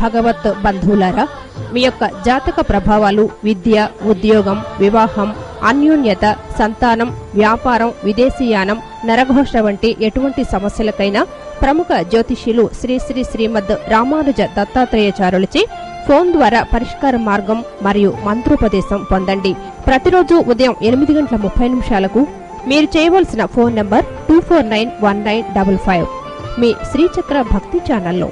భగవత్ బంధువులారా, మీ యొక్క జాతక ప్రభావాలు విద్య, ఉద్యోగం, వివాహం, అన్యోన్యత, సంతానం, వ్యాపారం, విదేశీయానం, నరఘోష వంటి ఎటువంటి సమస్యలకైనా ప్రముఖ జ్యోతిష్యులు శ్రీ శ్రీ శ్రీమద్ రామానుజ దత్తాత్రేయాచార్యులచే ఫోన్ ద్వారా పరిష్కార మార్గం మరియు మంత్రోపదేశం పొందండి. ప్రతిరోజు ఉదయం 8:30 మీరు చేయవలసిన ఫోన్ నంబర్ 24919555. మీ శ్రీచక్ర భక్తి ఛానల్లో.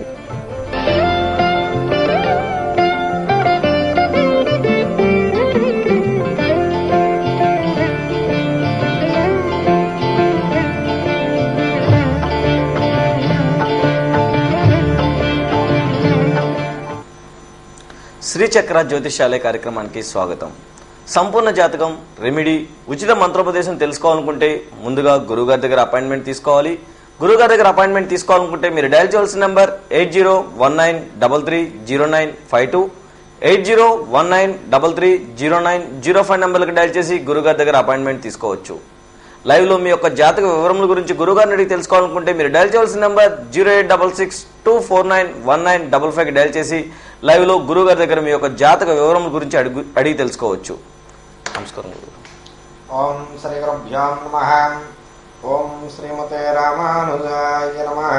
శ్రీచక్ర జ్యోతిష్యాలయ కార్యక్రమానికి స్వాగతం. సంపూర్ణ జాతకం, రెమెడీ, ఉచిత మంత్రోపదేశం తెలుసుకోవాలనుకుంటే ముందుగా గురువుగారి దగ్గర అపాయింట్మెంట్ తీసుకోవాలి. గురువుగారి దగ్గర అపాయింట్మెంట్ తీసుకోవాలనుకుంటే మీరు డయల్ చేయాల్సిన నెంబర్ 8019330952, 8019330905 నెంబర్లకు డయల్ చేసి గురువుగారి దగ్గర అపాయింట్మెంట్ తీసుకోవచ్చు. లైవ్ లో మీ యొక్క జాతక వివరముల గురించి గురువుగారిని అడిగి తెలుసుకోవాలనుకుంటే మీరు డయల్ చేయాల్సిన నెంబర్ 0866249195 డయల్ చేసి లైవ్ లో గురువుగారి దగ్గర మీ యొక్క జాతక వివరముల గురించి అడిగి తెలుసుకోవచ్చు. నమస్కారం. ఓం శ్రీ గురుభ్యాం నమః. ఓం శ్రీమతే రామానుజాయ నమః.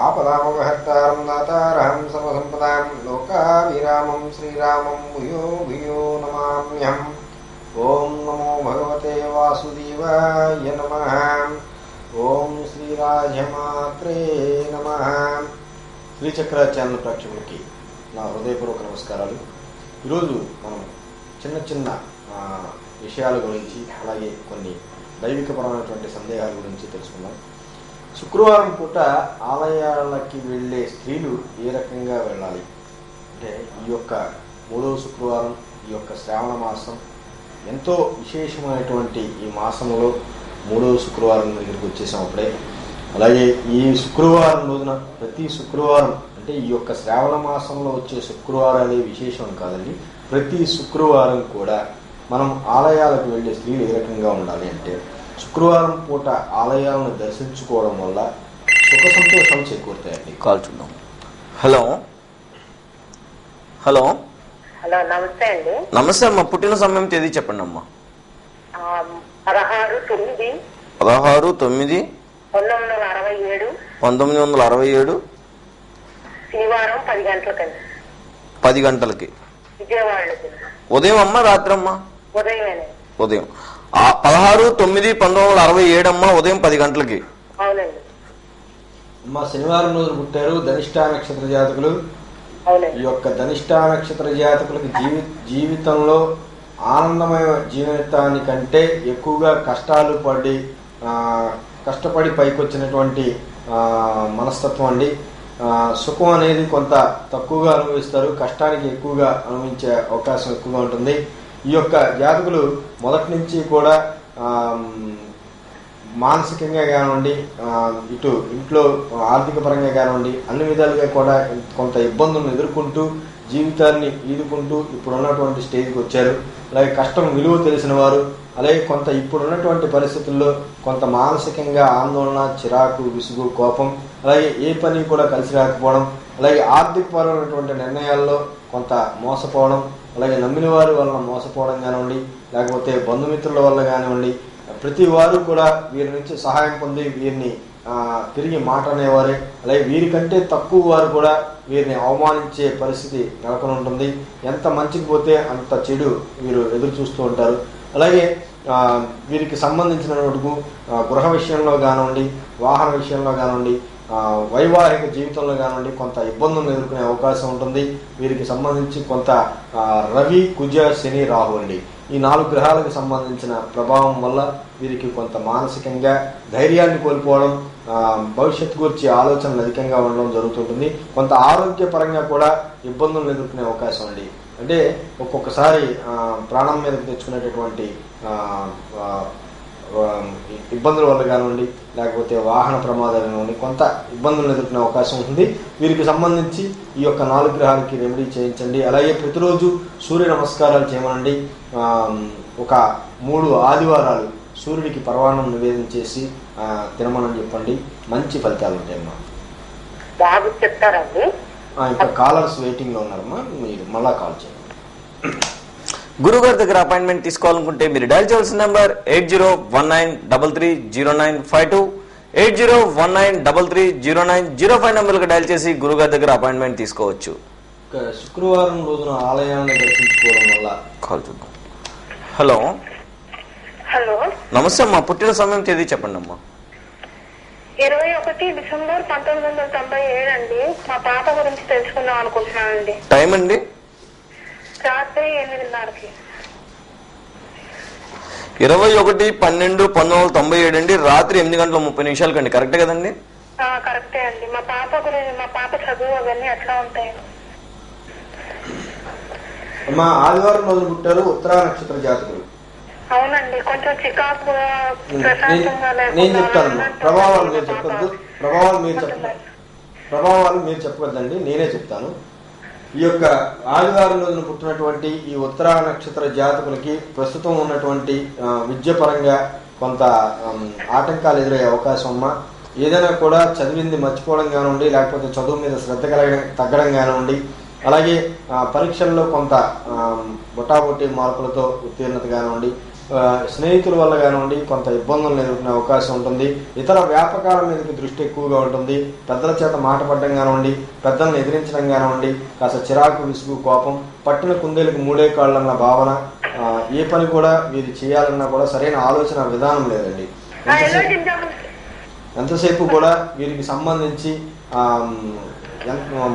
ఆపదామపహర్తారం దాతారహం సర్వసంపదాం లోకాభిరామం శ్రీరామం భూయో భూయో నమామ్యహం. ఓం నమో భగవతే వాసుదేవాయ నమః. ఓం శ్రీరాజమాత్రే నమః. శ్రీచక్ర ఛానల్ ప్రేక్షకులకి నా హృదయపూర్వక నమస్కారాలు. ఈరోజు మనం చిన్న చిన్న విషయాల గురించి, అలాగే కొన్ని దైవికపరమైనటువంటి సందేహాల గురించి తెలుసుకుందాం. శుక్రవారం పూట ఆలయాలకి వెళ్ళే స్త్రీలు ఏ రకంగా వెళ్ళాలి అంటే, ఈ యొక్క 3వ శుక్రవారం, ఈ యొక్క శ్రావణ మాసం ఎంతో విశేషమైనటువంటి ఈ మాసంలో 3వ శుక్రవారం దగ్గరికి వచ్చేసాం అప్పుడే. అలాగే ఈ శుక్రవారం రోజున ప్రతి శుక్రవారం అంటే ఈ యొక్క శ్రావణ మాసంలో వచ్చే శుక్రవారాలే విశేషం కాదండి, ప్రతి శుక్రవారం కూడా మనం ఆలయాలకు వెళ్ళే స్త్రీలు ఏ రకంగా ఉండాలి అంటే, శుక్రవారం పూట ఆలయాలను దర్శించుకోవడం వల్ల సుఖ సంతోషాలు చేకూరుతాయండి. కాల్ చూద్దాం. హలో హలో హలో, నమస్తే అండి. నమస్తే అమ్మా. పుట్టిన సమయం తేదీ చెప్పండి అమ్మా. 16/9/1967 1967 శనివారం 10 గంటలకండి. 10 గంటలకి విజయవాడలో. ఉదయం అమ్మా, రాత్రి అమ్మా? ఉదయమేనే. ఉదయం 16/9/1967 అమ్మా, ఉదయం 10 గంటలకి. అవునండి. అమ్మ, శనివారం రోజు పుట్టారు, ధనిష్ఠా నక్షత్ర జాతకులు. ఈ యొక్క ధనిష్ఠా నక్షత్ర జాతకులకి జీవితంలో ఆనందమయ జీవితానికంటే ఎక్కువగా కష్టపడి పైకొచ్చినటువంటి మనస్తత్వం అండి. సుఖం అనేది కొంత తక్కువగా అనుభవిస్తారు, కష్టానికి ఎక్కువగా అనుభవించే అవకాశం ఎక్కువగా ఉంటుంది. ఈ యొక్క జాతకులు మొదటి నుంచి కూడా మానసికంగా కానివ్వండి, ఇటు ఇంట్లో ఆర్థిక పరంగా కానివ్వండి, అన్ని విధాలుగా కూడా కొంత ఇబ్బందులను ఎదుర్కొంటూ జీవితాన్ని ఈదుకుంటూ ఇప్పుడు ఉన్నటువంటి స్టేజ్కి వచ్చారు. అలాగే కష్టం విలువ తెలిసిన వారు, అలాగే కొంత ఇప్పుడున్నటువంటి పరిస్థితుల్లో కొంత మానసికంగా ఆందోళన, చిరాకు, విసుగు, కోపం, అలాగే ఏ పని కూడా కలిసి రాకపోవడం, అలాగే ఆర్థికపరమైనటువంటి నిర్ణయాల్లో కొంత మోసపోవడం, అలాగే నమ్మిన వారి వలన మోసపోవడం కానివ్వండి, లేకపోతే బంధుమిత్రుల వల్ల కానివ్వండి, ప్రతి వారు కూడా వీరి నుంచి సహాయం పొంది వీరిని తిరిగి మాట అనేవారే. అలాగే వీరికంటే తక్కువ వారు కూడా వీరిని అవమానించే పరిస్థితి నెలకొని ఉంటుంది. ఎంత మంచికి పోతే అంత చెడు వీరు ఎదురు చూస్తూ ఉంటారు. అలాగే వీరికి సంబంధించినటువంటి గృహ విషయంలో కానివ్వండి, వాహన విషయంలో కానివ్వండి, వైవాహిక జీవితంలో కానివ్వండి కొంత ఇబ్బందులను ఎదుర్కొనే అవకాశం ఉంటుంది. వీరికి సంబంధించి కొంత రవి, కుజ, శని, రాహు అండి, ఈ 4 గ్రహాలకు సంబంధించిన ప్రభావం వల్ల వీరికి కొంత మానసికంగా ధైర్యాన్ని కోల్పోవడం, భవిష్యత్తు గురించి ఆలోచనలు అధికంగా ఉండడం జరుగుతుంటుంది. కొంత ఆరోగ్యపరంగా కూడా ఇబ్బందులను ఎదుర్కొనే అవకాశం అండి. అంటే ఒక్కొక్కసారి ప్రాణం మీదకి తెచ్చుకునేటటువంటి ఇబ్బందుల వల్ల కానివ్వండి, లేకపోతే వాహన ప్రమాదాలు కానివ్వండి, కొంత ఇబ్బందులను ఎదుర్కొనే అవకాశం ఉంటుంది. వీరికి సంబంధించి ఈ యొక్క 4 గ్రహాలకి రెమెడీ చేయించండి. అలాగే ప్రతిరోజు సూర్య నమస్కారాలు చేయమనండి. ఒక 3 ఆదివారాలు సూర్యుడికి పరవాన్నం నివేదన చేసి తినమని చెప్పండి. మంచి ఫలితాలు ఉంటాయమ్మా. బాబు చెప్తారండి. ఇంకా కాలర్స్ వెయిటింగ్ లో ఉన్నారమ్మా, మీరు మళ్ళా కాల్ చేయండి. గురుగారి దగ్గర అపాయింట్మెంట్ తీసుకోవాలనుకుంటే మీరు డైల్ చేయాల్సిన నెంబర్ 8019330952, 8019330905 నెంబర్కి డైల్ చేసి గురుగారి దగ్గర అపాయింట్మెంట్ తీసుకోవచ్చు. శుక్రవారం రోజున ఆలయాన్ని దర్శించుకోవడం వల్ల కాల్ చూద్దాం. హలో హలో, నమస్తే అమ్మా, పుట్టిన సమయం తేదీ చెప్పండి అమ్మా. 21 డిసెంబర్ 1997 అండి. మా పాప గురించి తెలుసుకుందాం అనుకుంటున్నానండి. టైం అండి? రాత్రి 8:30కి. 21/12/1997 అండి, రాత్రి 8:30 కండి. కరెక్ట్ కదండి? కరెక్టే అండి. మా పాప గురించి, మా పాప చదువు అవన్నీ ఎట్లా ఉంటాయి? మా ఆదివారం రోజున పుట్టారు, ఉత్తరా నక్షత్ర జాతకులు. అవునండి, కొంచెం చికాకుగా ప్రశాంతంగా నేను చెప్తాను. ప్రభావాలు మీరు చెప్పద్దు, ప్రభావాలు మీరు చెప్పవద్దండి, నేనే చెప్తాను. ఈ యొక్క ఆదివారం రోజున పుట్టినటువంటి ఈ ఉత్తరా నక్షత్ర జాతకులకి ప్రస్తుతం ఉన్నటువంటి విద్య పరంగా కొంత ఆటంకాలు ఎదురయ్యే అవకాశం అమ్మా. ఏదైనా కూడా చదివింది మర్చిపోవడం కానివ్వండి, లేకపోతే చదువు మీద శ్రద్ధ తగ్గడం కానివ్వండి, అలాగే పరీక్షల్లో కొంత బొటాబొట్టి మార్కులతో ఉత్తీర్ణత కానివ్వండి, స్నేహితుల వల్ల కానివ్వండి కొంత ఇబ్బందులు ఎదుర్కొనే అవకాశం ఉంటుంది. ఇతర వ్యాపకాల మీదకి దృష్టి ఎక్కువగా ఉంటుంది. పెద్దల చేత మాట పడడం కానివ్వండి, పెద్దలను ఎదిరించడం కానివ్వండి, కాస్త చిరాకు, విసుగు, కోపం, పట్టిన కుందేలకు మూడే కాళ్ళన్న భావన, ఏ పని కూడా వీరు చేయాలన్నా కూడా సరైన ఆలోచన విధానం లేదండి. ఎంతసేపు కూడా వీరికి సంబంధించి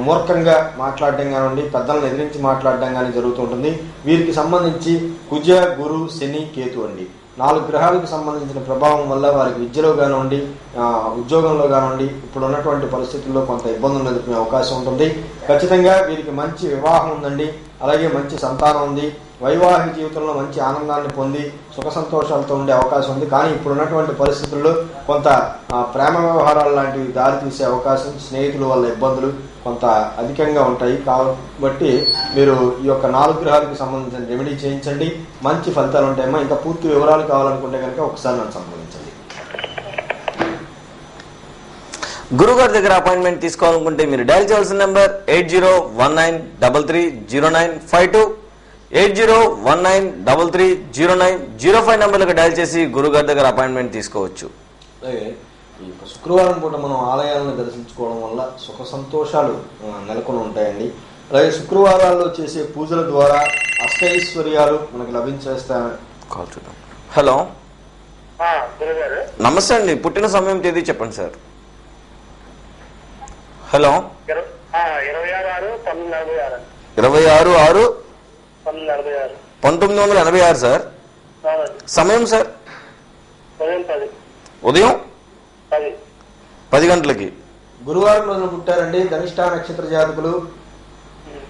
మూర్ఖంగా మాట్లాడడం కానివ్వండి, పెద్దలను ఎదిరించి మాట్లాడడం కానీ జరుగుతూ ఉంటుంది. వీరికి సంబంధించి కుజ, గురు, శని, కేతు అండి 4 గ్రహాలకు సంబంధించిన ప్రభావం వల్ల వారికి విద్యలో కానివ్వండి, ఉద్యోగంలో కానివ్వండి ఇప్పుడు ఉన్నటువంటి పరిస్థితుల్లో కొంత ఇబ్బందులు ఎదుర్కొనే అవకాశం ఉంటుంది. ఖచ్చితంగా వీరికి మంచి వివాహం ఉందండి, అలాగే మంచి సంతానం ఉంది. వైవాహిక జీవితంలో మంచి ఆనందాన్ని పొంది సుఖ సంతోషాలతో ఉండే అవకాశం ఉంది. కానీ ఇప్పుడు ఉన్నటువంటి పరిస్థితుల్లో కొంత ప్రేమ వ్యవహారాలు లాంటివి దారితీసే అవకాశం, స్నేహితుల వల్ల ఇబ్బందులు కొంత అధికంగా ఉంటాయి. కాబట్టి మీరు ఈ యొక్క 4 గ్రహాలకు సంబంధించిన రెమెడీ చేయించండి, మంచి ఫలితాలు ఉంటాయమ్మా. ఇంకా పూర్తి వివరాలు కావాలనుకుంటే కనుక ఒకసారి నన్ను సంప్రదించండి. గురుగారి దగ్గర అపాయింట్మెంట్ తీసుకోవాలనుకుంటే మీరు డైల్ చేయాల్సిన నెంబర్ 8019330952, 8019330905 నెంబర్లకు డైల్ చేసి గురుగారి దగ్గర అపాయింట్మెంట్ తీసుకోవచ్చు. అలాగే ఈ శుక్రవారం పూట మనం ఆలయాలను దర్శించుకోవడం వల్ల సుఖ సంతోషాలు నెలకొని ఉంటాయండి. అలాగే శుక్రవారాల్లో చేసే పూజల ద్వారా అష్టైశ్వర్యాలు మనకు లభించేస్తాయని. కాల్ చూద్దాం. హలో, నమస్తే అండి, పుట్టిన సమయం తేదీ చెప్పండి సార్. Hello, 26/6/1986 sir. సమయం సార్? ఉదయం 10 గంటలకి. గురువారం రోజున పుట్టారండి ధనిష్ఠా నక్షత్ర జాతకులు.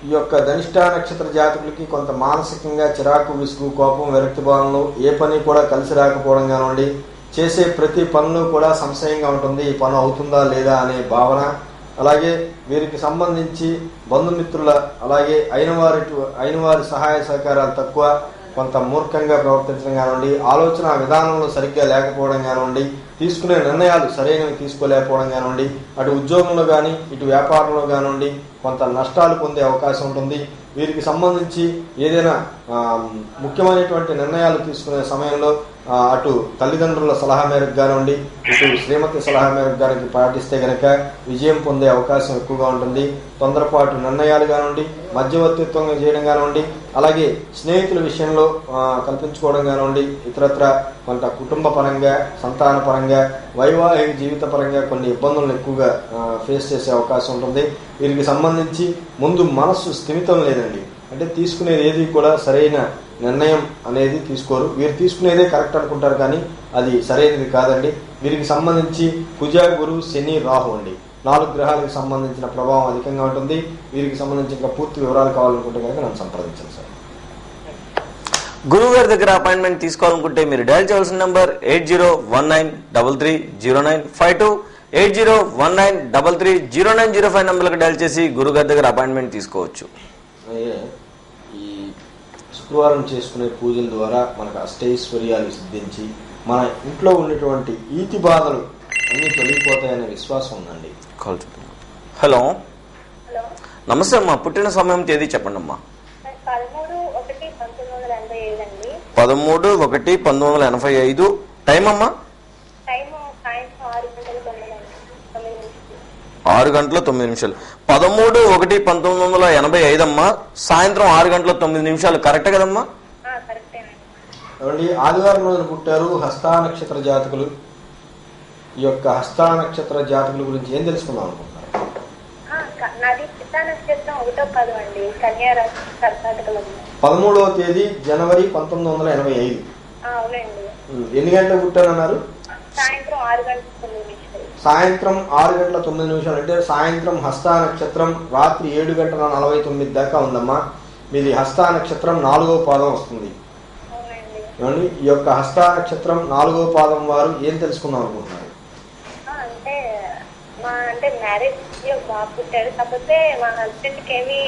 ఈ యొక్క ధనిష్ఠా నక్షత్ర జాతకులకి కొంత మానసికంగా చిరాకు, విసుగు, కోపం, విరక్తి భావనలు, ఏ పని కూడా కలిసి రాకపోవడం కానివ్వండి, చేసే ప్రతి పనులు కూడా సంశయంగా ఉంటుంది, ఈ పని అవుతుందా లేదా అనే భావన. అలాగే వీరికి సంబంధించి బంధుమిత్రుల అలాగే అయిన వారి సహాయ సహకారాలు తక్కువ, కొంత మూర్ఖంగా ప్రవర్తించడం కానివ్వండి, ఆలోచన విధానంలో సరిగ్గా లేకపోవడం కానివ్వండి, తీసుకునే నిర్ణయాలు సరైనవి తీసుకోలేకపోవడం కానివ్వండి, అటు ఉద్యోగంలో కానీ ఇటు వ్యాపారంలో కానివ్వండి కొంత నష్టాలు పొందే అవకాశం ఉంటుంది. వీరికి సంబంధించి ఏదైనా ముఖ్యమైనటువంటి నిర్ణయాలు తీసుకునే సమయంలో అటు తల్లిదండ్రుల సలహా మేరకు కానివ్వండి, ఇటు శ్రీమతి సలహా మేరకు గారికి పాటిస్తే గనక విజయం పొందే అవకాశం ఎక్కువగా ఉంటుంది. తొందరపాటు నిర్ణయాలు కానివ్వండి, మధ్యవర్తిత్వంగా చేయడం కానివ్వండి, అలాగే స్నేహితుల విషయంలో కల్పించుకోవడం కానివ్వండి, ఇతరత్ర కొంత కుటుంబ పరంగా, సంతాన పరంగా, వైవాహిక జీవిత పరంగా కొన్ని ఇబ్బందులను ఎక్కువగా ఫేస్ చేసే అవకాశం ఉంటుంది. వీరికి సంబంధించి ముందు మనస్సు స్థిమితం లేదండి, అంటే తీసుకునేది ఏది కూడా సరైన నిర్ణయం అనేది తీసుకోరు. వీరు తీసుకునేదే కరెక్ట్ అనుకుంటారు కానీ అది సరైనది కాదండి. వీరికి సంబంధించి కుజ, గురు, శని, రాహు అండి 4 గ్రహాలకు సంబంధించిన ప్రభావం అధికంగా ఉంటుంది. వీరికి సంబంధించి ఇంకా పూర్తి వివరాలు కావాలనుకుంటే కనుక నన్ను సంప్రదించండి సార్. గురువు గారి దగ్గర అపాయింట్మెంట్ తీసుకోవాలనుకుంటే మీరు డైల్ చేయాల్సిన నంబర్ 8019330952, 8019330905 నెంబర్కి డైల్ చేసి గురువు గారి దగ్గర అపాయింట్మెంట్ తీసుకోవచ్చు. ఈ శుక్రవారం చేసుకునే పూజల ద్వారా మనకు అష్టైశ్వర్యాలు సిద్ధించి మన ఇంట్లో ఉన్నటువంటి ఈతి బాధలు అన్ని తొలగిపోతాయనే విశ్వాసం ఉందండి. హలో, నమస్తే అమ్మా, పుట్టిన సమయం తేదీ చెప్పండి అమ్మా. 13/1/1985 అండి. 13/1/1985. టైం అమ్మా? టైం సాయంత్రం 6 గంటల 9 నిమిషాలు. 13/1/1985 అమ్మా, సాయంత్రం 6 గంటల 9 నిమిషాలు. కరెక్ట్ కదమ్మా? ఏమండి, ఆదివారం రోజున పుట్టారు హస్తా నక్షత్ర జాతకులు. ఈ యొక్క హస్తా నక్షత్ర జాతకుల గురించి ఏం తెలుసుకుందాం అనుకుంటున్నారు? నాది చిత్తా నక్షత్రం 1వ పాదం అండి, కన్యా రాశి, కర్ణాటకలో. 13వ తేదీ జనవరి 1985. అవునండి. ఎన్ని గంటలకు పుట్టారన్నారు? సాయంత్రం 6 గంటల 9 నిమిషాలు. సాయంత్రం 6 గంటల 9 నిమిషాలు అంటే సాయంత్రం హస్తా నక్షత్రం రాత్రి 7 గంటల 49 దాకా ఉందమ్మా. మీది హస్తా నక్షత్రం 4వ పాదం వస్తుంది. ఏమండి, ఈ యొక్క హస్తా నక్షత్రం 4వ పాదం వారు ఏం తెలుసుకుందాం అనుకుంటున్నారు? అంటే మ్యారేజ్ బాబు పుట్టాడు, కాకపోతే మా హస్బెండ్ కి ఏమి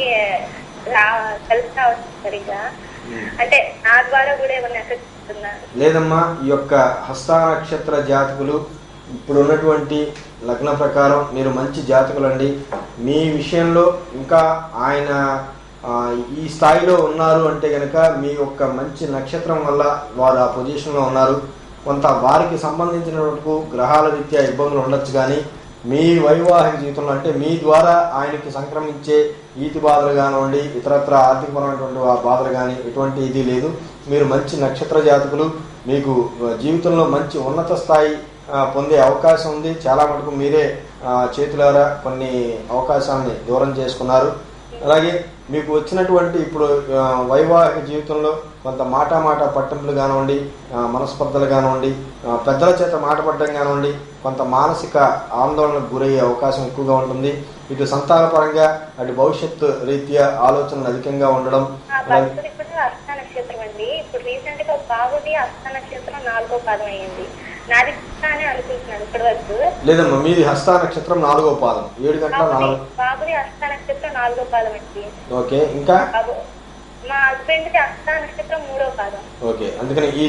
కలిసి రావచ్చు సరిగా. అంటే నా ద్వారా కూడా ఏమైనా ఎఫెక్ట్ ఉంటుందా? లేదమ్మా, ఈ యొక్క హస్తా నక్షత్ర జాతకులు ఇప్పుడు ఉన్నటువంటి లగ్న ప్రకారం మీరు మంచి జాతకులండి. మీ విషయంలో ఇంకా ఆయన ఈ స్థాయిలో ఉన్నారు అంటే కనుక మీ యొక్క మంచి నక్షత్రం వల్ల వారు ఆ పొజిషన్లో ఉన్నారు. కొంత వారికి సంబంధించినటువంటి గ్రహాల రీత్యా ఇబ్బందులు ఉండొచ్చు, కానీ మీ వైవాహిక జీవితంలో అంటే మీ ద్వారా ఆయనకి సంక్రమించే ఈతి బాధలు కానివ్వండి, ఇతరత్ర ఆర్థికపరమైనటువంటి బాధలు కానీ ఎటువంటి ఇది లేదు. మీరు మంచి నక్షత్ర జాతకులు. మీకు జీవితంలో మంచి ఉన్నత స్థాయి పొందే అవకాశం ఉంది. చాలా మటుకు మీరే చేతులారా కొన్ని అవకాశాలని దూరం చేసుకున్నారు. అలాగే మీకు వచ్చినటువంటి ఇప్పుడు వైవాహిక జీవితంలో కొంత మాట పట్టింపులు కానివ్వండి, మనస్పర్ధలు కానివ్వండి, పెద్దల చేత మాట పడడం కానివ్వండి, కొంత మానసిక ఆందోళనకు గురయ్యే అవకాశం ఎక్కువగా ఉంటుంది. ఇటు సంతాన పరంగా అటు భవిష్యత్తు రీత్యా ఆలోచనలు అధికంగా ఉండడం. హస్త నక్షత్రం అండి, ఇప్పుడు రీసెంట్ గా బాబుది హస్త నక్షత్రం 4వ పాదం అయ్యింది. నాది అని అనుకుంటున్నాను ఇప్పటి వరకు. లేదమ్మా, మీది హస్త నక్షత్రం 4వ పాదం 7 గంటల 4. బాబుది హస్త నక్షత్రం 4వ పాదం అండి. ఓకే, ఇంకా మా హస్బెండ్ ది హస్త నక్షత్రం 3వ పాదం. ఓకే, అందుకని ఈ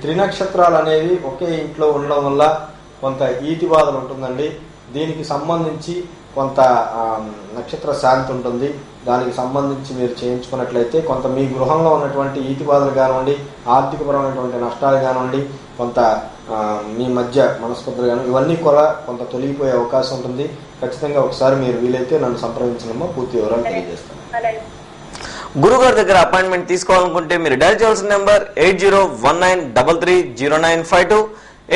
త్రినక్షత్రాలు అనేవి ఒకే ఇంట్లో ఉండడం వల్ల కొంత ఈతి బాధలు ఉంటుందండి. దీనికి సంబంధించి కొంత నక్షత్ర శాంతి ఉంటుంది. దానికి సంబంధించి మీరు చేయించుకున్నట్లయితే కొంత మీ గృహంలో ఉన్నటువంటి ఈతి బాధలు కానివ్వండి, ఆర్థికపరమైనటువంటి నష్టాలు కానివ్వండి, కొంత మీ మధ్య మనస్పర్ధలు కానీ ఇవన్నీ కూడా కొంత తొలగిపోయే అవకాశం ఉంటుంది. ఖచ్చితంగా ఒకసారి మీరు వీలైతే నన్ను సంప్రదించడమో పూర్తి వివరాలు తెలియజేస్తాను. గురుగారి దగ్గర అపాయింట్మెంట్ తీసుకోవాలనుకుంటే మీరు డయల్ చేయాల్సిన నెంబర్ 8019330952,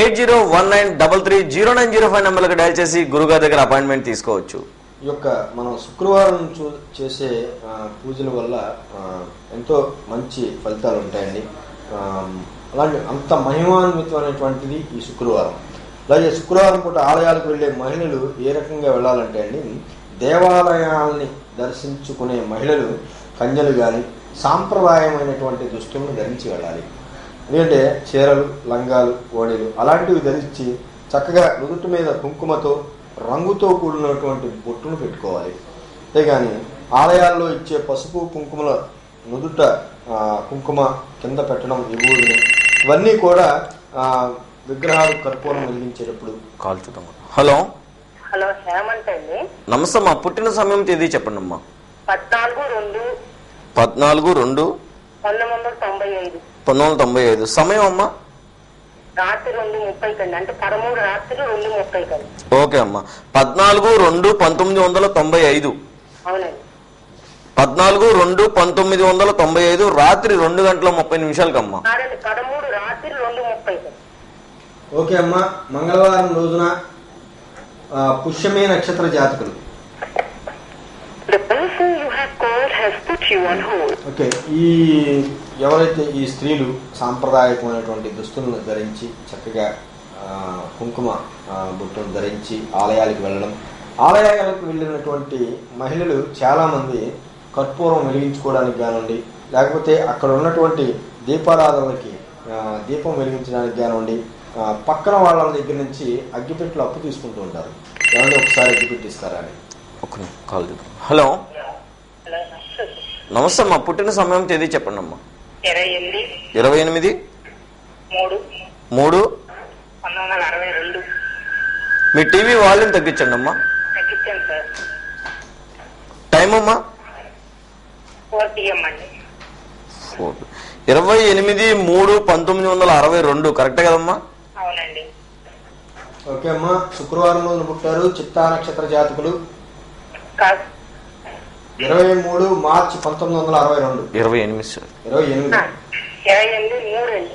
8019330905 నెంబర్లకు డయల్ చేసి గురుగారి దగ్గర అపాయింట్మెంట్ తీసుకోవచ్చు. ఈ యొక్క మనం శుక్రవారం చేసే పూజల వల్ల ఎంతో మంచి ఫలితాలు ఉంటాయండి. అలాగే అంత మహిమాన్వితమైనటువంటిది ఈ శుక్రవారం. అలాగే శుక్రవారం పూట ఆలయాలకు వెళ్ళే మహిళలు ఏ రకంగా వెళ్ళాలంటే అండి, దేవాలయాల్ని దర్శించుకునే మహిళలు కన్యలు కానీ సాంప్రదాయమైనటువంటి దుస్తులను ధరించి వెళ్ళాలి. ఎందుకంటే చీరలు, లంగాలు, ఓణీలు అలాంటివి ధరించి చక్కగా నుదుటి మీద కుంకుమతో రంగుతో కూడినటువంటి బొట్టును పెట్టుకోవాలి. అంతేగాని ఆలయాల్లో ఇచ్చే పసుపు కుంకుమల నుదుట కుంకుమ కింద పెట్టడం, విభూదిని ఇవన్నీ కూడా విగ్రహాలు కర్పూరం వెలిగించేటప్పుడు కాల్ చూద్దాం. హలో హలో, హేమంత్ అండి. నమస్తే అమ్మా, పుట్టిన సమయం తేదీ చెప్పండి అమ్మా. 14/2/1995. 1995. సమయం అమ్మా? రాత్రి 2:30 కండి, అంటే 13 రాత్రి 2:30 కండి. ఓకే అమ్మా, 14/2/1995. అవునండి. 14/2/1995 రాత్రి 2 గంటల 30 నిమిషాలకు అమ్మా. 13 రాత్రి 2:30. ఓకే అమ్మా, మంగళవారం రోజున పుష్యమే నక్షత్ర జాతకులు. ఓకే, ఈ ఎవరైతే ఈ స్త్రీలు సాంప్రదాయకమైనటువంటి దుస్తులను ధరించి చక్కగా కుంకుమ బొట్టును ధరించి ఆలయాలకు వెళ్ళడం, ఆలయాలకు వెళ్ళినటువంటి మహిళలు చాలామంది కర్పూరం వెలిగించుకోవడానికి కానివ్వండి, లేకపోతే అక్కడ ఉన్నటువంటి దీపారాధనలకి దీపం వెలిగించడానికి కానివ్వండి, పక్కన వాళ్ళ దగ్గర నుంచి అగ్గిపెట్టెలు అప్పు తీసుకుంటూ ఉంటారు. ఏమంటే ఒకసారి అగ్గిపెట్టి ఇస్తారా అని కాల్ చేద్దాం. హలో, నమస్తే అమ్మా, పుట్టిన సమయం తేదీ చెప్పండి అమ్మా. 28/3/1962. మీ టీవీ వాల్యూమ్ తగ్గించండి అమ్మా. టైం అమ్మా? 4 PM అండి. 28/3/1962 కరెక్టే కదమ్మా? అవునండి. ఓకే అమ్మా, శుక్రవారం రోజున పుట్టారు, చిత్తా నక్షత్ర జాతకులు. 23 మార్చి 1962. 28 సార్. 28. 28/3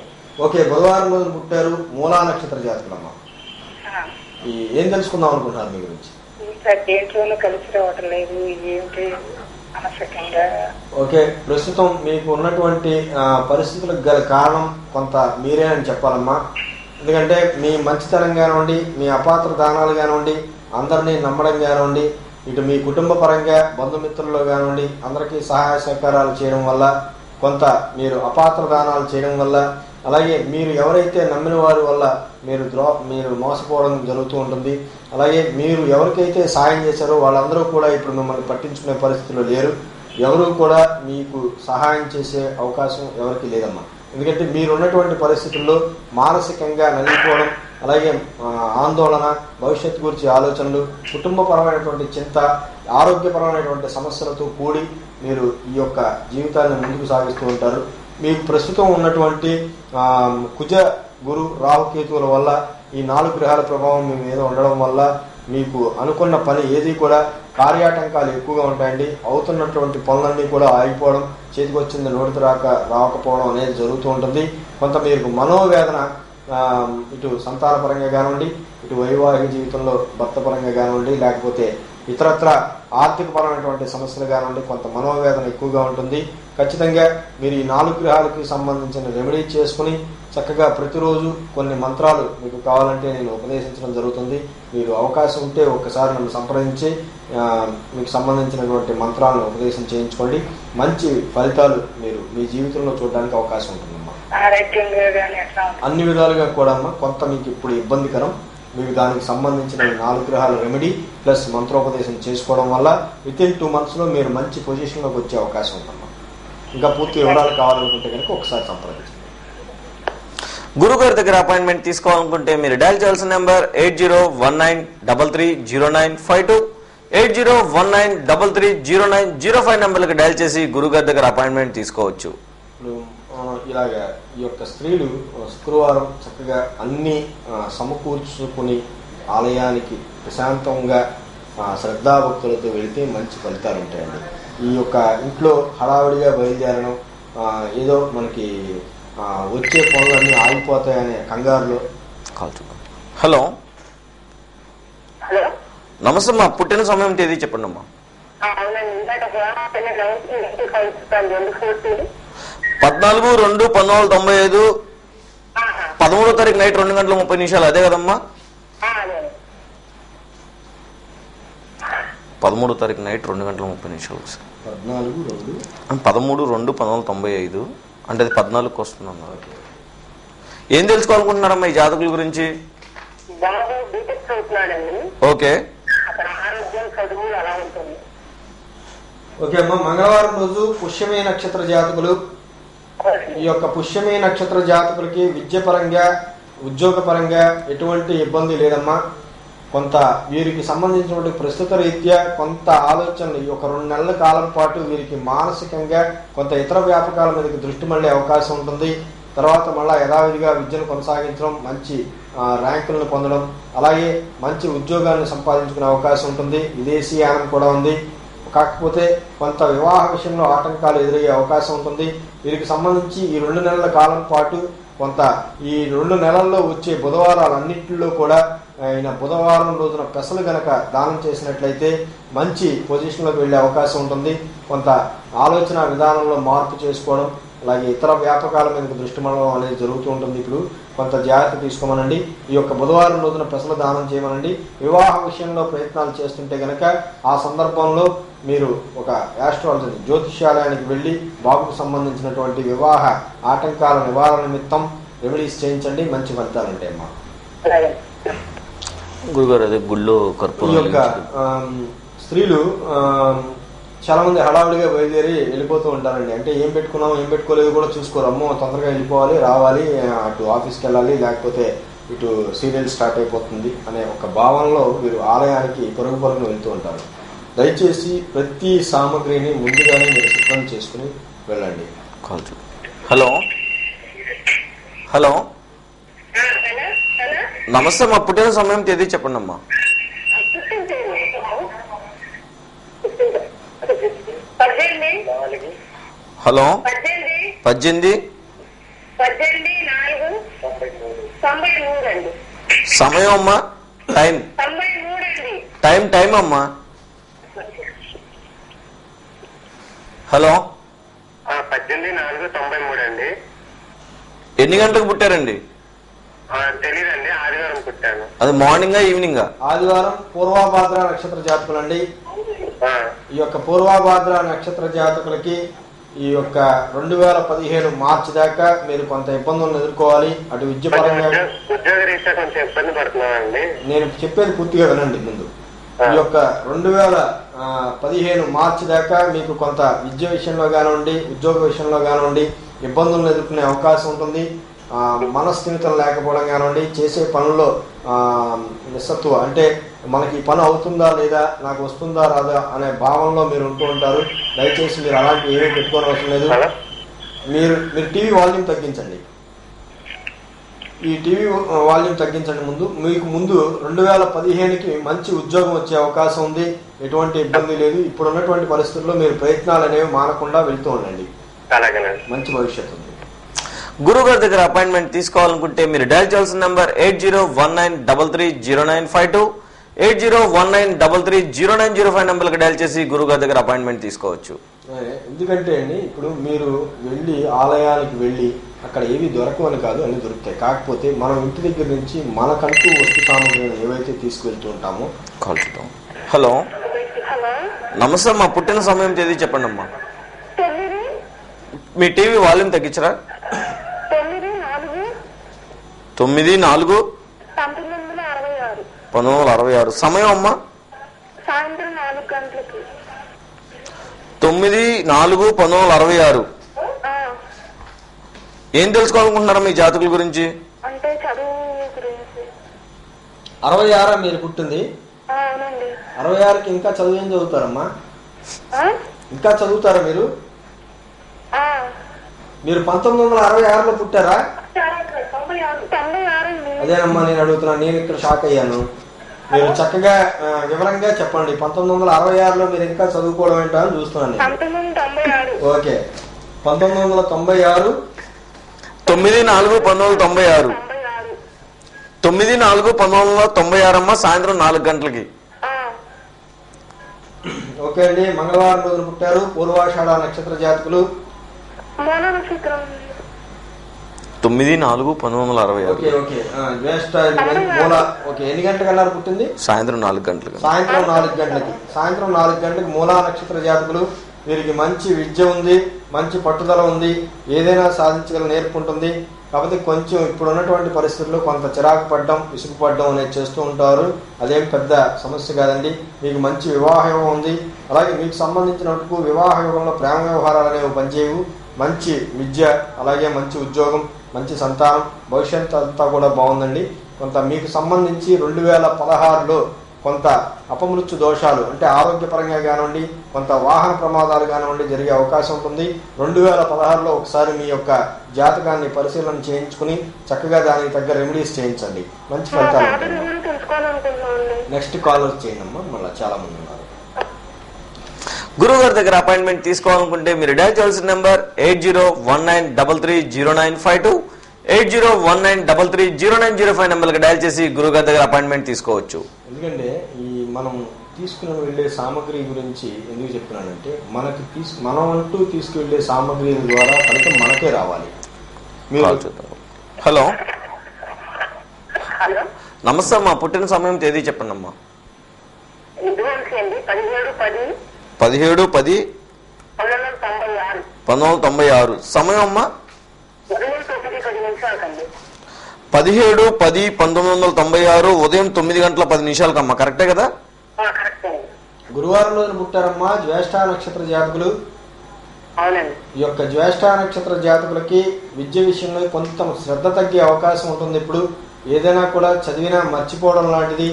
ఓకే, బుధవారం రోజున పుట్టారు, మూలా నక్షత్ర జాతకులమ్మా. ఏం తెలుసుకుందాం అనుకుంటున్నారు మీ గురించి? దేంట్లోనూ కలిసి రావటం లేదు, ఏంటి అనవసరంగా. ఓకే, ప్రస్తుతం మీకు ఉన్నటువంటి పరిస్థితులకు గల కారణం కొంత మీరే అని చెప్పాలమ్మా. ఎందుకంటే మీ మంచితనం కానివ్వండి, మీ అపాత్ర దానాలు కానివ్వండి, అందరినీ నమ్మడం కానివ్వండి, ఇటు మీ కుటుంబ పరంగా బంధుమిత్రుల్లో కానివ్వండి అందరికీ సహాయ సహకారాలు చేయడం వల్ల, కొంత మీరు అపాత్ర దానాలు చేయడం వల్ల, అలాగే మీరు ఎవరైతే నమ్మిన వారి వల్ల మీరు మోసపోవడం జరుగుతూ ఉంటుంది. అలాగే మీరు ఎవరికైతే సాయం చేశారో వాళ్ళందరూ కూడా ఇప్పుడు మిమ్మల్ని పట్టించుకునే పరిస్థితుల్లో లేరు. ఎవరు కూడా మీకు సహాయం చేసే అవకాశం ఎవరికి లేదమ్మా. ఎందుకంటే మీరున్నటువంటి పరిస్థితుల్లో మానసికంగా నలిగిపోవడం, అలాగే ఆందోళన, భవిష్యత్తు గురించి ఆలోచనలు, కుటుంబపరమైనటువంటి చింత, ఆరోగ్యపరమైనటువంటి సమస్యలతో కూడి మీరు ఈ యొక్క జీవితాన్ని ముందుకు సాగిస్తూ ఉంటారు. మీకు ప్రస్తుతం ఉన్నటువంటి కుజ, గురు, రాహుకేతువుల వల్ల, ఈ 4 గ్రహాల ప్రభావం మీ మీద ఉండడం వల్ల మీకు అనుకున్న పని ఏది కూడా కార్యాటంకాలు ఎక్కువగా ఉంటాయండి. అవుతున్నటువంటి పనులన్నీ కూడా ఆగిపోవడం, చేతికి వచ్చింది నోటికి రాకపోవడం అనేది జరుగుతూ ఉంటుంది. కొంత మీకు మనోవేదన, ఇటు సంతాన పరంగా కానివ్వండి, ఇటు వైవాహిక జీవితంలో భర్త పరంగా కానివ్వండి, లేకపోతే ఇతరత్ర ఆర్థిక పరమైనటువంటి సమస్యలు కానివ్వండి, కొంత మనోవేదన ఎక్కువగా ఉంటుంది. ఖచ్చితంగా మీరు ఈ 4 గ్రహాలకి సంబంధించిన రెమెడీ చేసుకుని చక్కగా ప్రతిరోజు కొన్ని మంత్రాలు మీకు కావాలంటే నేను ఉపదేశించడం జరుగుతుంది. మీరు అవకాశం ఉంటే ఒక్కసారి నన్ను సంప్రదించి మీకు సంబంధించినటువంటి మంత్రాలను ఉపదేశం చేయించుకోండి. మంచి ఫలితాలు మీరు మీ జీవితంలో చూడడానికి అవకాశం ఉంటుందమ్మా. అన్ని విధాలుగా కూడా అమ్మా. కొంత మీకు ఇప్పుడు ఇబ్బందికరం, మీకు దానికి సంబంధించిన 4 గ్రహాల రెమెడీ ప్లస్ మంత్రోపదేశం చేసుకోవడం వల్ల వితిన్ 2 months మీరు మంచి పొజిషన్లోకి వచ్చే అవకాశం ఉందమ్మా. ఇంకా పూర్తి వివరాలు కావాలనుకుంటే కనుక ఒకసారి సంప్రదించండి. గురుగారి దగ్గర అపాయింట్మెంట్ తీసుకోవాలనుకుంటే మీరు డయల్ చేయాల్సిన నెంబర్ 8019330952, 8019330905 నెంబర్లకు డయల్ చేసి గురుగారి దగ్గర అపాయింట్మెంట్ తీసుకోవచ్చు. ఇప్పుడు ఇలాగా ఈ యొక్క స్త్రీలు శుక్రవారం చక్కగా అన్ని సమకూర్చుకుని ఆలయానికి ప్రశాంతంగా శ్రద్ధాభక్తులతో వెళితే మంచి ఫలితాలు ఉంటాయండి. ఈ యొక్క ఇంట్లో హడావిడిగా బయలుదేరడం, ఏదో మనకి వచ్చే పనులన్నీ ఆగిపోతాయనే కంగారులో. హలో నమస్తే అమ్మా, పుట్టిన సమయం తేదీ చెప్పండి అమ్మా. 14/2/1995, 13వ తారీఖు నైట్ 2:30 అదే కదమ్మా? 13వ తారీఖు నైట్ 2:30. 13/2/1995 అంటే అది 14కి వస్తుందమ్మా. ఏం తెలుసుకోవాలనుకుంటున్నారమ్మా ఈ జాతకుల గురించి? ఓకే ఓకే అమ్మా, మంగళవారం రోజు పుష్యమి నక్షత్ర జాతకులు. ఈ యొక్క పుష్యమి నక్షత్ర జాతకులకి విద్య పరంగా, ఉద్యోగ పరంగా ఎటువంటి ఇబ్బంది లేదమ్మా. కొంత వీరికి సంబంధించినటువంటి ప్రస్తుత రీత్యా కొంత ఆలోచనలు ఈ ఒక 2 నెలల కాలం పాటు వీరికి మానసికంగా కొంత ఇతర వ్యాపకాల మీదకి దృష్టి మళ్ళీ అవకాశం ఉంటుంది. తర్వాత మళ్ళా యథావిధిగా విద్యను కొనసాగించడం, మంచి ర్యాంకులను పొందడం, అలాగే మంచి ఉద్యోగాన్ని సంపాదించుకునే అవకాశం ఉంటుంది. విదేశీయానం కూడా ఉంది. కాకపోతే కొంత వివాహ విషయంలో ఆటంకాలు ఎదురయ్యే అవకాశం ఉంటుంది. వీరికి సంబంధించి ఈ 2 నెలల కాలం పాటు కొంత ఈ 2 నెలల్లో వచ్చే బుధవారాలన్నింటిలో కూడా ఆయన బుధవారం రోజున పెసలు గనక దానం చేసినట్లయితే మంచి పొజిషన్లోకి వెళ్ళే అవకాశం ఉంటుంది. కొంత ఆలోచన విధానంలో మార్పు చేసుకోవడం, అలాగే ఇతర వ్యాపకాల మీద దృష్టి మళ్ళడం అనేది జరుగుతూ ఉంటుంది. ఇప్పుడు కొంత జాగ్రత్త తీసుకోమనండి. ఈ యొక్క బుధవారం రోజున పెసలు దానం చేయమనండి. వివాహ విషయంలో ప్రయత్నాలు చేస్తుంటే గనక ఆ సందర్భంలో మీరు ఒక యాస్ట్రాలజీ జ్యోతిష్యాలయానికి వెళ్ళి బాబుకు సంబంధించినటువంటి వివాహ ఆటంకాల నివారణ నిమిత్తం రెమెడీస్ చేయించండి. మంచి ఫలితాలు ఉంటాయమ్మా. గురుగారు అదే గుళ్ళో ఈ యొక్క స్త్రీలు చాలా మంది హడావుడిగా బయలుదేరి వెళ్ళిపోతూ ఉంటారండి. అంటే ఏం పెట్టుకున్నాం ఏం పెట్టుకోలేదు కూడా చూసుకోరు. అమ్మో తొందరగా వెళ్ళిపోవాలి, రావాలి, అటు ఆఫీస్కి వెళ్ళాలి, లేకపోతే ఇటు సీరియల్ స్టార్ట్ అయిపోతుంది అనే ఒక భావనలో వీరు ఆలయానికి పరుగును వెళ్తూ ఉంటారు. దయచేసి ప్రతి సామగ్రిని ముందుగానే మీరు సిద్ధం చేసుకుని వెళ్ళండి. హలో హలో నమస్తే అమ్మా, పుట్టిన సమయం తేదీ చెప్పండి అమ్మా. హలో 18 సమయం అమ్మా, టైం అమ్మా. హలో 18/4/93 అండి. ఎన్ని గంటలకు పుట్టారండి? తెలీదండి, ఆదివారం పుట్టాను. అది మార్నింగా ఈవినింగా? ఆదివారం పూర్వభాద్ర నక్షత్ర జాతకులండి. ఈ యొక్క పూర్వభాద్ర నక్షత్ర జాతకులకి ఈ యొక్క 2015 మార్చి దాకా మీరు కొంత ఇబ్బందులను ఎదుర్కోవాలి. అటు విద్యపరంగా ఉద్యోగ రీత్యా కొంచెం ఇబ్బంది పడుతున్నానండి. నేను చెప్పేది పూర్తిగా వినండి ముందు. ఈ యొక్క 2015 మార్చి దాకా మీకు కొంత విద్య విషయంలో కానివ్వండి, ఉద్యోగ విషయంలో కానివ్వండి ఇబ్బందులను ఎదుర్కొనే అవకాశం ఉంటుంది. మనస్థిమితం లేకపోవడం కానివ్వండి, చేసే పనుల్లో నిస్సత్వ, అంటే మనకి ఈ పని అవుతుందా లేదా, నాకు వస్తుందా రాదా అనే భావనలో మీరు ఉంటూ ఉంటారు. దయచేసి మీరు అలాంటివి ఏమీ పెట్టుకోని అవసరం లేదు. మీరు టీవీ వాల్యూమ్ తగ్గించండి. ఈ టీవీ వాల్యూమ్ తగ్గించండి. మీకు ముందు 2015కి మంచి ఉద్యోగం వచ్చే అవకాశం ఉంది. ఎటువంటి ఇబ్బంది లేదు. ఇప్పుడు ఉన్నటువంటి పరిస్థితుల్లో మీరు ప్రయత్నాలు అనేవి మానకుండా వెళ్తూ ఉండండి. మంచి భవిష్యత్తు ఉంది. గురువు గారి దగ్గర అపాయింట్మెంట్ తీసుకోవాలనుకుంటే మీరు డయల్ చేయాల్సిన నంబర్ 8019330952, 8019330905 నెంబర్కి డయల్ చేసి గురువు గారి దగ్గర అపాయింట్మెంట్ తీసుకోవచ్చు. ఎందుకంటే అండి, ఇప్పుడు మీరు వెళ్ళి ఆలయానికి వెళ్ళి అక్కడ ఏవి దొరకవని కాదు, అన్ని దొరుకుతాయి. కాకపోతే మనం ఇంటి దగ్గర నుంచి మనకంటూ వస్తు సామగ్రిని ఏవైతే తీసుకువెళ్తూ ఉంటామో. హలో నమస్తే అమ్మా, పుట్టిన సమయం తేదీ చెప్పండి అమ్మా. మీ టీవీ వాల్యూమ్ తగ్గించరా? 9/4/1966 సమయం అమ్మా? సాయంత్రం 4 గంటలకి. 9/4/1966. ఏం తెలుసుకోవాలనుకుంటున్నారా మీ జాతకుల గురించి? అంటే చదువు గురించి. 66 మీరు పుట్టింది? అవునండి. 66కి ఇంకా చదువు ఏం చదువుతారమ్మా? ఇంకా చదువుతారా మీరు? మీరు 1966లో పుట్టారా? అదేనమ్మా నేను అడుగుతున్నాను. నేను ఇక్కడ షాక్ అయ్యాను. మీరు చక్కగా వివరంగా చెప్పండి. 1966లో మీరు ఇంకా చదువుకోవడం ఏంటో అని చూస్తున్నాను. ఓకే, 1996. 9/4/1996. 9/4/1996 అమ్మా, సాయంత్రం 4 గంటలకి. ఓకే అండి, మంగళవారం రోజున పుట్టారు. పూర్వాషాఢ నక్షత్ర జాతకులు. 9/4/1966. ఎన్ని గంటలకు అన్నారు పుట్టింది? సాయంత్రం 4 గంటలకు. సాయంత్రం 4 గంటలకు మూలా నక్షత్ర జాతకులు. వీరికి మంచి విద్య ఉంది, మంచి పట్టుదల ఉంది, ఏదైనా సాధించగల నేర్పు ఉంటుంది. కాకపోతే కొంచెం ఇప్పుడు ఉన్నటువంటి పరిస్థితుల్లో కొంత చిరాకు పడడం, విసుగు పడడం అనేది చేస్తూ ఉంటారు. అదేం పెద్ద సమస్య కాదండి. మీకు మంచి వివాహ యోగం ఉంది. అలాగే మీకు సంబంధించినట్టు వివాహ యోగంలో ప్రేమ వ్యవహారాలు అనేవి పనిచేయవు. మంచి విద్య, అలాగే మంచి ఉద్యోగం, మంచి సంతానం, భవిష్యత్తు అంతా కూడా బాగుందండి. కొంత మీకు సంబంధించి 2016లో కొంత అపమృత్యు దోషాలు, అంటే ఆరోగ్యపరంగా కానివ్వండి, కొంత వాహన ప్రమాదాలు కానివ్వండి జరిగే అవకాశం ఉంటుంది. 2016లో ఒకసారి మీ యొక్క జాతకాన్ని పరిశీలన చేయించుకుని చక్కగా దానికి తగ్గ రెమెడీస్ చేయించండి. మంచి ఫలితాలు ఉంటాయి. నెక్స్ట్ కాలర్ చేయండి అమ్మా, మళ్ళీ చాలా మంది ఉన్నారు. గురువు గారి దగ్గర అపాయింట్మెంట్ తీసుకోవాలనుకుంటే మీరు డయల్ చేయాల్సిన నెంబర్ 8019330952, 8019330905 నెంబర్కి డయల్ చేసి గురువు గారి దగ్గర అపాయింట్మెంట్ తీసుకోవచ్చు. ఎందుకంటే ఈ మనం తీసుకుని వెళ్ళే సామగ్రి గురించి ఎందుకు చెప్తున్నానంటే, మనం అంటూ తీసుకువెళ్ళే సామగ్రి ద్వారా ఫలితం మనకే రావాలి. హలో నమస్తే అమ్మా, పుట్టిన సమయం తేదీ చెప్పండి అమ్మా. 17/10/1996. సమయం అమ్మా? 17/10/1996 ఉదయం 9 గంటల 10 నిమిషాలకు అమ్మా, కరెక్టే కదా? గురువారం రోజున పుట్టారమ్మా, జ్యేష్ఠ నక్షత్ర జాతకులు. ఈ యొక్క జ్యేష్ఠ నక్షత్ర జాతకులకి విద్య విషయంలో కొంత శ్రద్ధ తగ్గే అవకాశం ఉంటుంది. ఇప్పుడు ఏదైనా కూడా చదివినా మర్చిపోవడం లాంటిది,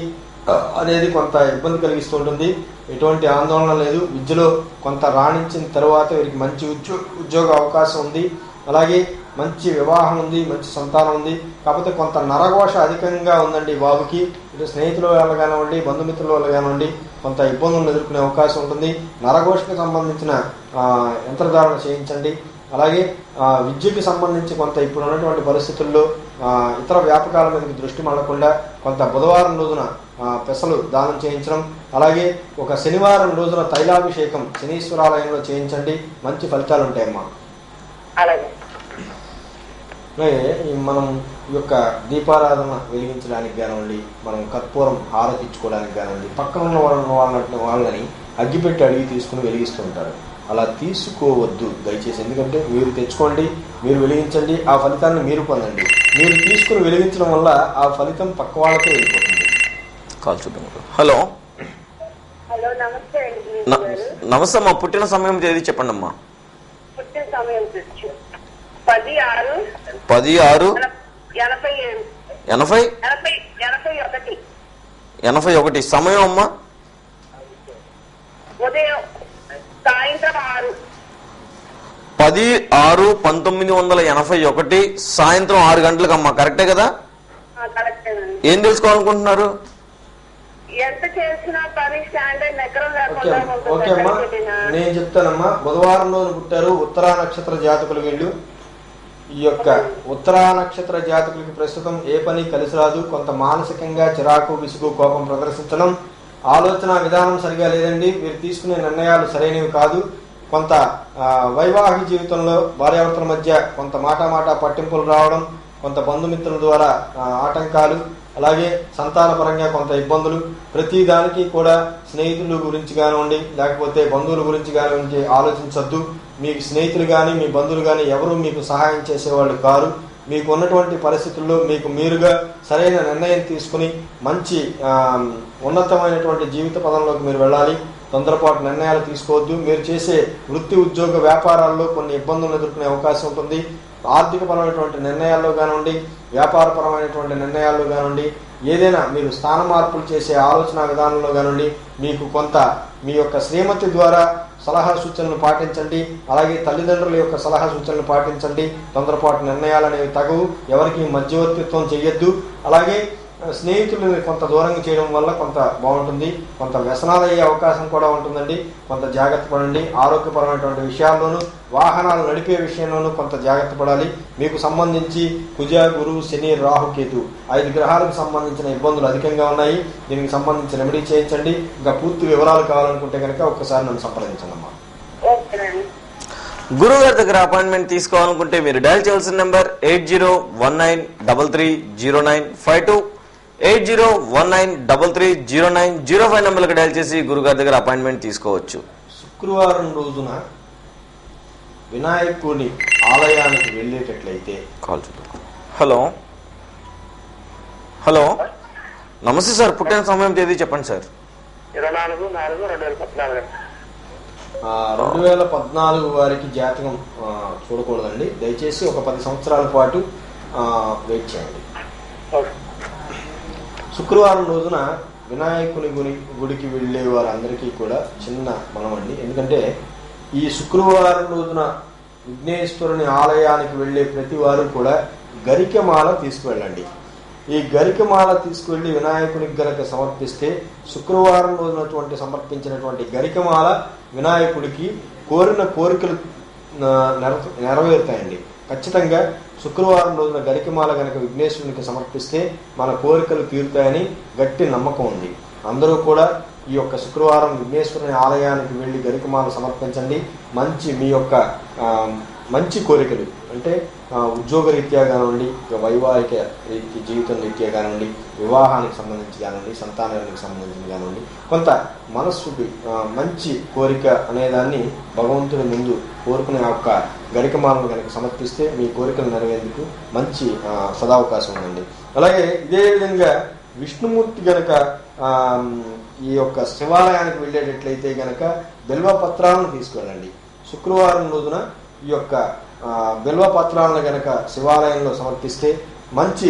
అనేది కొంత ఇబ్బంది కలిగిస్తూ ఉంటుంది. ఎటువంటి ఆందోళన లేదు. విద్యలో కొంత రాణించిన తర్వాత వీరికి మంచి ఉద్యోగ అవకాశం ఉంది. అలాగే మంచి వివాహం ఉంది, మంచి సంతానం ఉంది. కాకపోతే కొంత నరఘోష అధికంగా ఉందండి ఈ బాబుకి. ఇటు స్నేహితుల వల్ల కానివ్వండి, బంధుమిత్రుల వల్ల కానివ్వండి కొంత ఇబ్బందులను ఎదుర్కొనే అవకాశం ఉంటుంది. నరఘోషకు సంబంధించిన యంత్రధారణ చేయించండి. అలాగే విద్యకి సంబంధించి కొంత ఇప్పుడు ఉన్నటువంటి పరిస్థితుల్లో ఇతర వ్యాపకాల మీదకి దృష్టి మళ్ళకుండా కొంత బుధవారం రోజున పెసలు దానం చేయించడం, అలాగే ఒక శనివారం రోజున తైలాభిషేకం శనీశ్వరాలయంలో చేయించండి. మంచి ఫలితాలు ఉంటాయమ్మా. అలాగే మనం ఈ యొక్క దీపారాధన వెలిగించడానికి కానివ్వండి, మనం కర్పూరం హారతిచ్చుకోవడానికి కానివ్వండి, పక్కన ఉన్న వాళ్ళని అగ్గిపెట్టి అడిగి తీసుకుని వెలిగిస్తూ ఉంటారు. అలా తీసుకోవద్దు దయచేసి. ఎందుకంటే మీరు తెచ్చుకోండి, మీరు వెలిగించండి, ఆ ఫలితాన్ని మీరు పొందండి. మీరు తీసుకుని వెలిగించడం వల్ల ఆ ఫలితం పక్క వాళ్ళకే వెళ్ళిపోతుంది. కాల్ చూద్దాం. హలో హలో, నమస్తే అండి. నమస్తే అమ్మా. పుట్టిన సమయం తేదీ చెప్పండి అమ్మా. పుట్టిన సమయం 10/6/80/81. సమయం అమ్మా ఉదయం సాయంత్రం 10/6/1981 సాయంత్రం 6 గంటలకు అమ్మా. కరెక్టే కదా? ఏం తెలుసుకోవాలనుకుంటున్నారు? ఎంత చేసినా పని స్టాండర్డ్ ఎకరం ఓకే అమ్మా, నేను చెప్తానమ్మా. బుధవారం రోజు పుట్టారు ఉత్తరా నక్షత్ర జాతకులు వీళ్ళు. ఈ యొక్క ఉత్తరా నక్షత్ర జాతకులకి ప్రస్తుతం ఏ పని కలిసి రాదు. కొంత మానసికంగా చిరాకు, విసుగు, కోపం ప్రదర్శించడం, ఆలోచన విధానం సరిగా లేదండి. మీరు తీసుకునే నిర్ణయాలు సరైనవి కాదు. కొంత వైవాహిక జీవితంలో భార్యాభర్తల మధ్య కొంత మాట పట్టింపులు రావడం, కొంత బంధుమిత్రుల ద్వారా ఆటంకాలు, అలాగే సంతానపరంగా కొంత ఇబ్బందులు. ప్రతి దానికి కూడా స్నేహితుల గురించి కానివ్వండి, లేకపోతే బంధువుల గురించి కానివ్వండి ఆలోచించద్దు. మీ స్నేహితులు కానీ మీ బంధువులు కానీ ఎవరు మీకు సహాయం చేసేవాళ్ళు కారు. మీకు ఉన్నటువంటి పరిస్థితుల్లో మీకు మీరుగా సరైన నిర్ణయం తీసుకుని మంచి ఉన్నతమైనటువంటి జీవిత పదంలోకి మీరు వెళ్ళాలి. తొందరపాటు నిర్ణయాలు తీసుకోవద్దు. మీరు చేసే వృత్తి, ఉద్యోగ, వ్యాపారాల్లో కొన్ని ఇబ్బందులను ఎదుర్కొనే అవకాశం ఉంటుంది. ఆర్థికపరమైనటువంటి నిర్ణయాల్లో కానివ్వండి, వ్యాపారపరమైనటువంటి నిర్ణయాల్లో కానివ్వండి, ఏదైనా మీరు స్థాన మార్పులు చేసే ఆలోచన విధానంలో కానివ్వండి, మీకు కొంత మీ యొక్క శ్రీమతి ద్వారా సలహా సూచనలు పాటించండి. అలాగే తల్లిదండ్రుల యొక్క సలహా సూచనలు పాటించండి. తొందరపాటు నిర్ణయాలు అనేవి తగవు. ఎవరికి మధ్యవర్తిత్వం చెయ్యొద్దు. అలాగే స్నేహితులను కొంత దూరంగా చేయడం వల్ల కొంత బాగుంటుంది. కొంత వ్యసనాలు అయ్యే అవకాశం కూడా ఉంటుందండి. కొంత జాగ్రత్త పడండి. ఆరోగ్యపరమైనటువంటి విషయాల్లోనూ, వాహనాలు నడిపే విషయంలోనూ కొంత జాగ్రత్త పడాలి. మీకు సంబంధించి కుజ, గురు, శని, రాహు, కేతు 5 గ్రహాలకు సంబంధించిన ఇబ్బందులు అధికంగా ఉన్నాయి. దీనికి సంబంధించి రెమెడీ చేయించండి. ఇంకా పూర్తి వివరాలు కావాలనుకుంటే కనుక ఒక్కసారి నన్ను సంప్రదించండి అమ్మా. గురువు గారి దగ్గర అపాయింట్మెంట్ తీసుకోవాలనుకుంటే మీరు డయల్ చేయాల్సిన నెంబర్ 8019330952, 8019330905 నెంబర్కి డయల్ చేసి గురుగారి దగ్గర అపాయింట్మెంట్ తీసుకోవచ్చు. శుక్రవారం రోజున వినాయకుడి ఆలయానికి వెళ్ళేటట్లయితే కాల్ చూద్దాం. హలో హలో, నమస్తే సార్. పుట్టిన సమయం తేదీ చెప్పండి సార్. 24/4/2014 వారికి జాతకం చూడకూడదండి. దయచేసి ఒక 10 సంవత్సరాల పాటు వెయిట్ చేయండి. శుక్రవారం రోజున వినాయకుని గుడికి వెళ్ళే వారందరికీ కూడా చిన్న మనమండి. ఎందుకంటే ఈ శుక్రవారం రోజున విఘ్నేశ్వరుని ఆలయానికి వెళ్ళే ప్రతి వారు కూడా గరికమాల తీసుకువెళ్ళండి. ఈ గరికమాల తీసుకువెళ్ళి వినాయకునికి గనక సమర్పిస్తే శుక్రవారం రోజునటువంటి సమర్పించినటువంటి గరికమాల వినాయకుడికి కోరిన కోరికలు నెరవేరుతాయండి. ఖచ్చితంగా శుక్రవారం రోజున గరికమాల గనక విఘ్నేశ్వరునికి సమర్పిస్తే మన కోరికలు తీరుతాయని గట్టి నమ్మకం ఉంది. అందరూ కూడా ఈ యొక్క శుక్రవారం విఘ్నేశ్వరుని ఆలయానికి వెళ్ళి గరికమాల సమర్పించండి. మీ యొక్క మంచి కోరికలు అంటే ఉద్యోగ రీత్యా కానివ్వండి, వైవాహిక జీవితం రీత్యా కానివ్వండి, వివాహానికి సంబంధించి కానివ్వండి, సంతానానికి సంబంధించి కానివ్వండి, కొంత మనస్సుకి మంచి కోరిక అనేదాన్ని భగవంతుని ముందు కోరుకునే యొక్క గరికమాలను కనుక సమర్పిస్తే మీ కోరికలు నెరవేరేందుకు మంచి సదావకాశం ఉందండి. అలాగే ఇదే విధంగా విష్ణుమూర్తి గనక ఈ యొక్క శివాలయానికి వెళ్ళేటట్లయితే గనక బిల్వపత్రాలను తీసుకెళ్ళండి. శుక్రవారం రోజున ఈ యొక్క బిల్వపత్రాలను గనక శివాలయంలో సమర్పిస్తే మంచి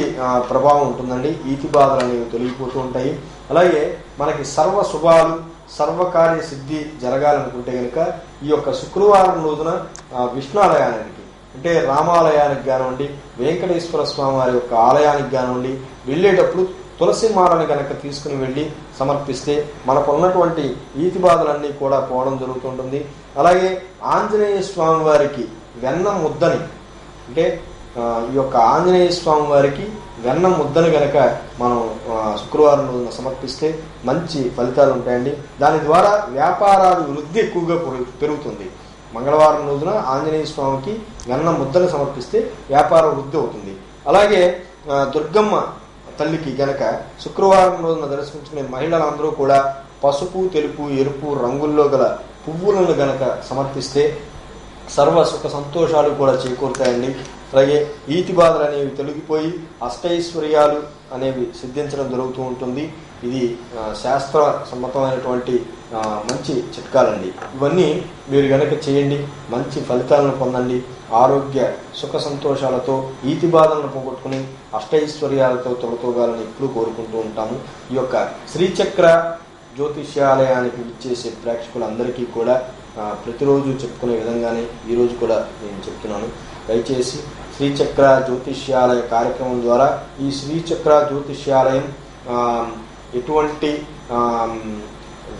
ప్రభావం ఉంటుందండి. ఈతి బాధలు అనేవి తొలగిపోతూ ఉంటాయి. అలాగే మనకి సర్వ శుభాలు సర్వకార్య సిద్ధి జరగాలనుకుంటే కనుక ఈ యొక్క శుక్రవారం రోజున విష్ణు ఆలయానికి అంటే రామాలయానికి కానివ్వండి, వెంకటేశ్వర స్వామి వారి యొక్క ఆలయానికి కానివ్వండి వెళ్ళేటప్పుడు తులసి మాలని కనుక తీసుకుని వెళ్ళి సమర్పిస్తే మనకు ఉన్నటువంటి ఈతి బాధలన్నీ కూడా పోవడం జరుగుతుంటుంది. అలాగే ఆంజనేయ స్వామి వారికి వెన్న ముద్దని అంటే ఈ యొక్క ఆంజనేయ స్వామి వారికి వెన్న ముద్దని కనుక మనం శుక్రవారం రోజున సమర్పిస్తే మంచి ఫలితాలు ఉంటాయండి. దాని ద్వారా వ్యాపారాల వృద్ధి ఎక్కువగా పెరుగుతుంది. మంగళవారం రోజున ఆంజనేయ స్వామికి వెన్న ముద్దను సమర్పిస్తే వ్యాపార వృద్ధి అవుతుంది. అలాగే దుర్గమ్మ తల్లికి గనక శుక్రవారం రోజున దర్శించుకునే మహిళలందరూ కూడా పసుపు, తెలుపు, ఎరుపు రంగుల్లో గల పువ్వులను గనక సమర్పిస్తే సర్వ సుఖ సంతోషాలు కూడా చేకూరుతాయండి. అలాగే ఈతి బాధలు అనేవి తొలగిపోయి అష్టైశ్వర్యాలు అనేవి సిద్ధించడం జరుగుతూ ఉంటుంది. ఇది శాస్త్ర సమ్మతమైనటువంటి మంచి చిట్కాలండి. ఇవన్నీ మీరు గనక చేయండి, మంచి ఫలితాలను పొందండి. ఆరోగ్య సుఖ సంతోషాలతో ఈతి బాధలను పోగొట్టుకుని అష్టైశ్వర్యాలతో తొలతోగాలని ఎప్పుడు కోరుకుంటూ ఉంటాము. ఈ యొక్క శ్రీచక్ర జ్యోతిష్యాలయానికి విచ్చేసే ప్రేక్షకులందరికీ కూడా ప్రతిరోజు చెప్పుకునే విధంగానే ఈరోజు కూడా నేను చెప్తున్నాను. దయచేసి శ్రీచక్ర జ్యోతిష్యాలయ కార్యక్రమం ద్వారా ఈ శ్రీచక్ర జ్యోతిష్యాలయం ఎటువంటి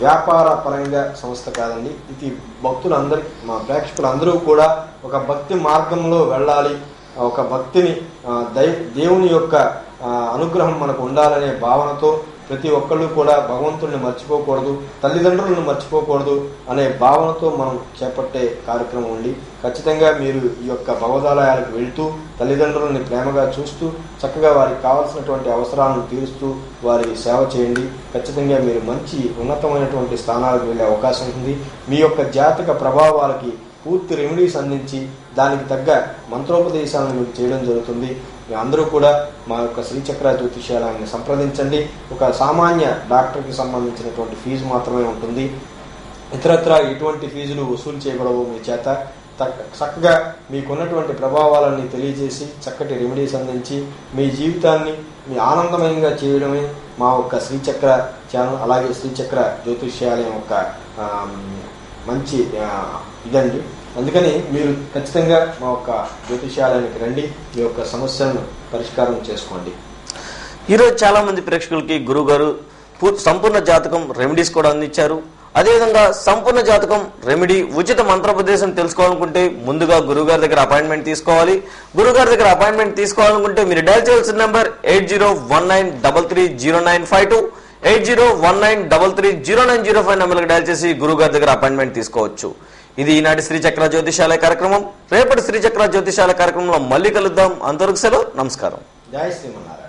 వ్యాపార పరంగా సంస్థ కాదండి. ఇది భక్తులందరి మా ప్రేక్షకులందరూ కూడా ఒక భక్తి మార్గంలో వెళ్ళాలి, ఒక భక్తిని దేవుని యొక్క అనుగ్రహం మనకు ఉండాలనే భావనతో ప్రతి ఒక్కళ్ళు కూడా భగవంతుడిని మర్చిపోకూడదు, తల్లిదండ్రులను మర్చిపోకూడదు అనే భావనతో మనం చేపట్టే కార్యక్రమం ఉండి ఖచ్చితంగా మీరు ఈ యొక్క భగవదాలయాలకు వెళ్తూ తల్లిదండ్రులని ప్రేమగా చూస్తూ చక్కగా వారికి కావాల్సినటువంటి అవసరాలను తీరుస్తూ వారి సేవ చేయండి. ఖచ్చితంగా మీరు మంచి ఉన్నతమైనటువంటి స్థానాలకు వెళ్ళే అవకాశం ఉంది. మీ యొక్క జాతక ప్రభావాలకి పూర్తి రెమెడీస్ అందించి దానికి తగ్గ మంత్రోపదేశాలను మీకు చేయడం జరుగుతుంది. అందరూ కూడా మా యొక్క శ్రీచక్ర జ్యోతిష్యాలయాన్ని సంప్రదించండి. ఒక సామాన్య డాక్టర్కి సంబంధించినటువంటి ఫీజు మాత్రమే ఉంటుంది. ఇతరత్ర ఎటువంటి ఫీజులు వసూలు చేయబడవు. మీ చేత చక్కగా మీకున్నటువంటి ప్రభావాలన్నీ తెలియజేసి చక్కటి రెమెడీస్ అందించి మీ జీవితాన్ని మీ ఆనందమయంగా చేయడమే మా యొక్క శ్రీచక్ర ఛానల్, అలాగే శ్రీచక్ర జ్యోతిష్యాలయం యొక్క మంచి ఇదండి. అందుకని మీరు ఖచ్చితంగా మా యొక్క జ్యోతిష్యాలయానికి రండి, మీ యొక్క సమస్యలను పరిష్కారం చేసుకోండి. ఈరోజు చాలా మంది ప్రేక్షకులకి గురువు గారు సంపూర్ణ జాతకం రెమెడీస్ కూడా అందించారు. అదేవిధంగా సంపూర్ణ జాతకం రెమెడీ ఉచిత మంత్రోపదేశం తెలుసుకోవాలనుకుంటే ముందుగా గురువుగారి దగ్గర అపాయింట్మెంట్ తీసుకోవాలి. గురువుగారి దగ్గర అపాయింట్మెంట్ తీసుకోవాలనుకుంటే మీరు డయల్ చేయాల్సిన నెంబర్ 8019330952 8019330905 నెంబర్కి డయల్ చేసి గురువుగారి దగ్గర అపాయింట్మెంట్ తీసుకోవచ్చు. ఇది ఈనాటి శ్రీచక్ర జ్యోతిషాలయ కార్యక్రమం. రేపటి శ్రీచక్ర జ్యోతిషాలయ కార్యక్రమంలో మళ్ళీ కలుద్దాం. అంతవరకు సెలవు, నమస్కారం. జై శ్రీమన్నారాయణ.